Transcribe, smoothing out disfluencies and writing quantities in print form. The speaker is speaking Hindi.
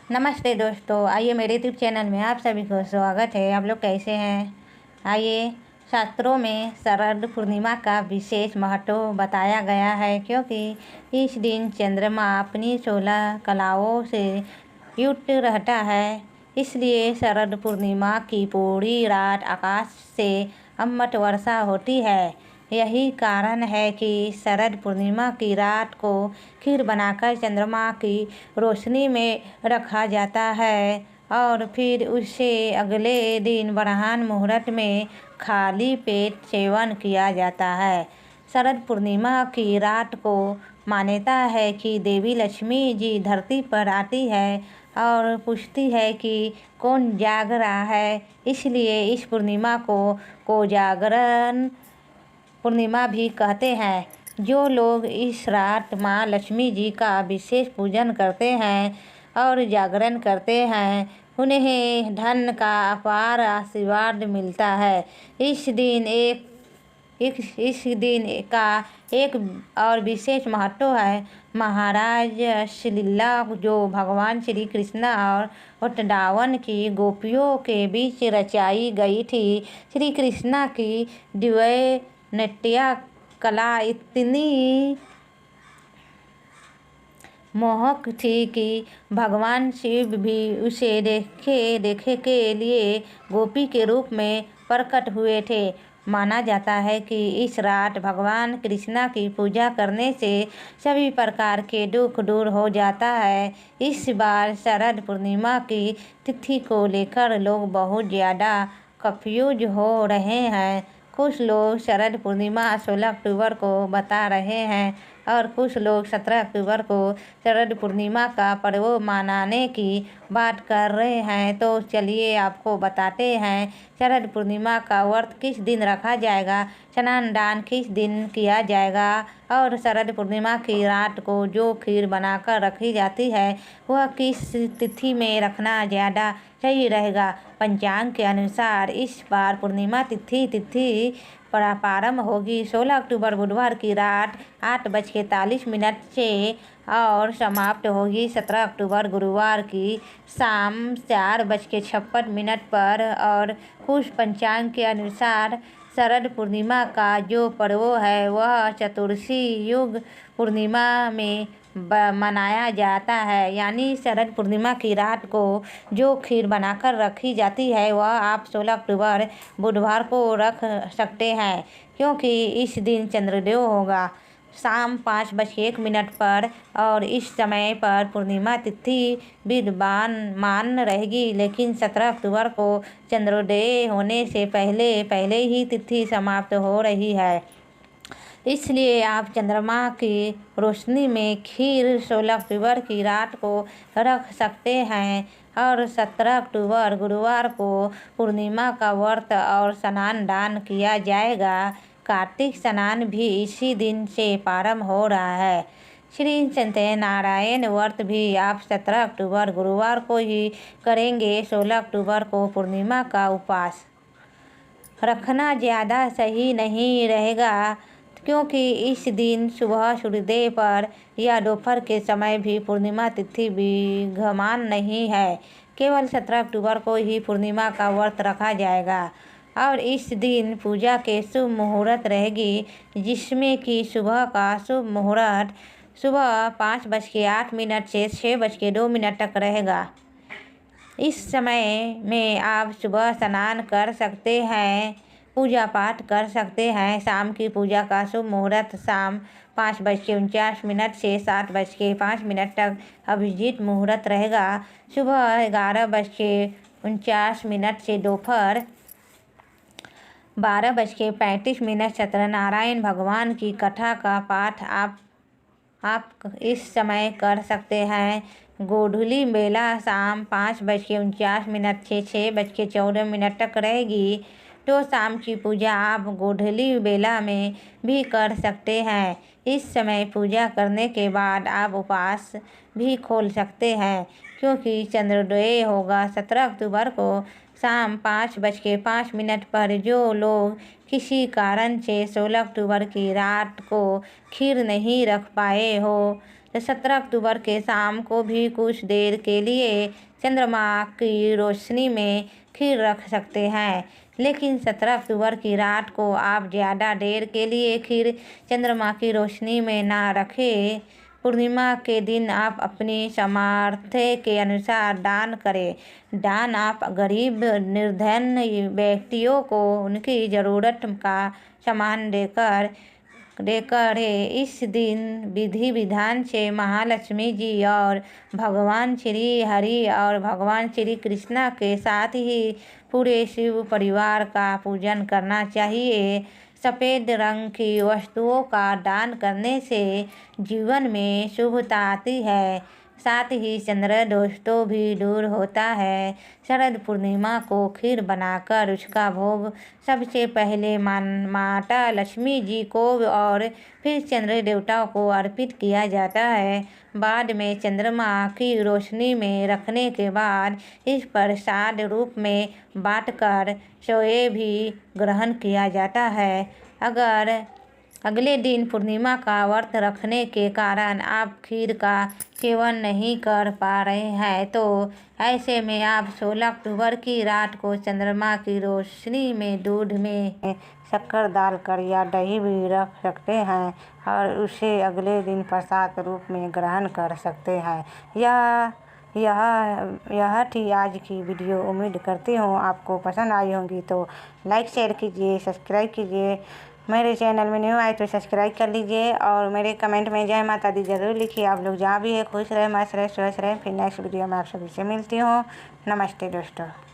नमस्ते दोस्तों, आइए मेरे यूट्यूब चैनल में आप सभी को स्वागत है। आप लोग कैसे हैं? आइए, शास्त्रों में शरद पूर्णिमा का विशेष महत्व बताया गया है, क्योंकि इस दिन चंद्रमा अपनी 16 कलाओं से युक्त रहता है। इसलिए शरद पूर्णिमा की पूरी रात आकाश से अमृत वर्षा होती है। यही कारण है कि शरद पूर्णिमा की रात को खीर बनाकर चंद्रमा की रोशनी में रखा जाता है और फिर उसे अगले दिन ब्रह्म मुहूर्त में खाली पेट सेवन किया जाता है। शरद पूर्णिमा की रात को मान्यता है कि देवी लक्ष्मी जी धरती पर आती है और पूछती है कि कौन जाग रहा है। इसलिए इस पूर्णिमा को कोजागरण पूर्णिमा भी कहते हैं। जो लोग इस रात माँ लक्ष्मी जी का विशेष पूजन करते हैं और जागरण करते हैं, उन्हें धन का अपार आशीर्वाद मिलता है। इस दिन का एक और विशेष महत्व है। महाराज लीला जो भगवान श्री कृष्ण और वृंदावन की गोपियों के बीच रचाई गई थी। श्री कृष्ण की दिव्य नृत्य कला इतनी मोहक थी कि भगवान शिव भी उसे देखे के लिए गोपी के रूप में प्रकट हुए थे। माना जाता है कि इस रात भगवान कृष्णा की पूजा करने से सभी प्रकार के दुख दूर हो जाता है। इस बार शरद पूर्णिमा की तिथि को लेकर लोग बहुत ज़्यादा कंफ्यूज हो रहे हैं। कुछ लोग शरद पूर्णिमा 16 अक्टूबर को बता रहे हैं और कुछ लोग 17 अक्टूबर को शरद पूर्णिमा का पर्व मनाने की बात कर रहे हैं। तो चलिए आपको बताते हैं शरद पूर्णिमा का व्रत किस दिन रखा जाएगा, स्नान दान किस दिन किया जाएगा और शरद पूर्णिमा की रात को जो खीर बनाकर रखी जाती है वह किस तिथि में रखना ज़्यादा सही रहेगा। पंचांग के अनुसार इस बार पूर्णिमा तिथि प्रारंभ होगी 16 अक्टूबर बुधवार की रात 8:43 से और समाप्त होगी 17 अक्टूबर गुरुवार की शाम 4:56 पर। और कुछ पंचांग के अनुसार शरद पूर्णिमा का जो पर्व है वह चतुर्दशी युग पूर्णिमा में मनाया जाता है। यानी शरद पूर्णिमा की रात को जो खीर बनाकर रखी जाती है वह आप 16 अक्टूबर बुधवार को रख सकते हैं, क्योंकि इस दिन चंद्रोदय होगा शाम 5:01 पर और इस समय पर पूर्णिमा तिथि विद्यमान रहेगी। लेकिन 17 अक्टूबर को चंद्रोदय होने से पहले ही तिथि समाप्त हो रही है। इसलिए आप चंद्रमा की रोशनी में खीर 16 अक्टूबर की रात को रख सकते हैं और 17 अक्टूबर गुरुवार को पूर्णिमा का व्रत और स्नान दान किया जाएगा। कार्तिक स्नान भी इसी दिन से प्रारंभ हो रहा है। श्री सत्यनारायण व्रत भी आप 17 अक्टूबर गुरुवार को ही करेंगे। 16 अक्टूबर को पूर्णिमा का उपवास रखना ज़्यादा सही नहीं रहेगा, क्योंकि इस दिन सुबह सूर्योदय पर या दोपहर के समय भी पूर्णिमा तिथि विद्यमान नहीं है। केवल 17 अक्टूबर को ही पूर्णिमा का व्रत रखा जाएगा और इस दिन पूजा के शुभ मुहूर्त रहेगी, जिसमें कि सुबह का शुभ मुहूर्त सुबह 5:08 से 6:02 तक रहेगा। इस समय में आप सुबह स्नान कर सकते हैं, पूजा पाठ कर सकते हैं। शाम की पूजा का शुभ मुहूर्त शाम 5:49 से 7:05 तक अभिजीत मुहूर्त रहेगा। सुबह 11:49 से दोपहर 12:35 सत्यनारायण भगवान की कथा का पाठ आप इस समय कर सकते हैं। गोधूली बेला शाम 5:49 से 6:14 तक रहेगी। तो शाम की पूजा आप गोधूली बेला में भी कर सकते हैं। इस समय पूजा करने के बाद आप उपवास भी खोल सकते हैं, क्योंकि चंद्रोदय होगा 17 अक्टूबर को शाम 5:05 पर। जो लोग किसी कारण से 16 अक्टूबर की रात को खीर नहीं रख पाए हो तो 17 अक्टूबर के शाम को भी कुछ देर के लिए चंद्रमा की रोशनी में खीर रख सकते हैं। लेकिन 17 अक्टूबर की रात को आप ज़्यादा देर के लिए खीर चंद्रमा की रोशनी में ना रखें। पूर्णिमा के दिन आप अपनी सामर्थ्य के अनुसार दान करें। दान आप गरीब निर्धन व्यक्तियों को उनकी ज़रूरत का सामान देकर है। इस दिन विधि विधान से महालक्ष्मी जी और भगवान श्री हरि और भगवान श्री कृष्णा के साथ ही पूरे शिव परिवार का पूजन करना चाहिए। सफ़ेद रंग की वस्तुओं का दान करने से जीवन में शुभता आती है, साथ ही चंद्र दोषों भी दूर होता है। शरद पूर्णिमा को खीर बनाकर उसका भोग सबसे पहले माता लक्ष्मी जी को और फिर चंद्र देवताओं को अर्पित किया जाता है। बाद में चंद्रमा की रोशनी में रखने के बाद इस प्रसाद रूप में बांटकर सोए भी ग्रहण किया जाता है। अगर अगले दिन पूर्णिमा का व्रत रखने के कारण आप खीर का सेवन नहीं कर पा रहे हैं तो ऐसे में आप 16 अक्टूबर की रात को चंद्रमा की रोशनी में दूध में शक्कर डालकर या दही भी रख सकते हैं और उसे अगले दिन प्रसाद रूप में ग्रहण कर सकते हैं। यह थी आज की वीडियो। उम्मीद करती हूँ आपको पसंद आई होगी, तो लाइक शेयर कीजिए, सब्सक्राइब कीजिए। मेरे चैनल में न्यू आए तो सब्सक्राइब कर लीजिए और मेरे कमेंट में जय माता दी ज़रूर लिखिए। आप लोग जहाँ भी है खुश रहे, मस्त रहे, स्वस्थ रहे। फिर नेक्स्ट वीडियो में आप सभी से मिलती हूँ। नमस्ते दोस्तों।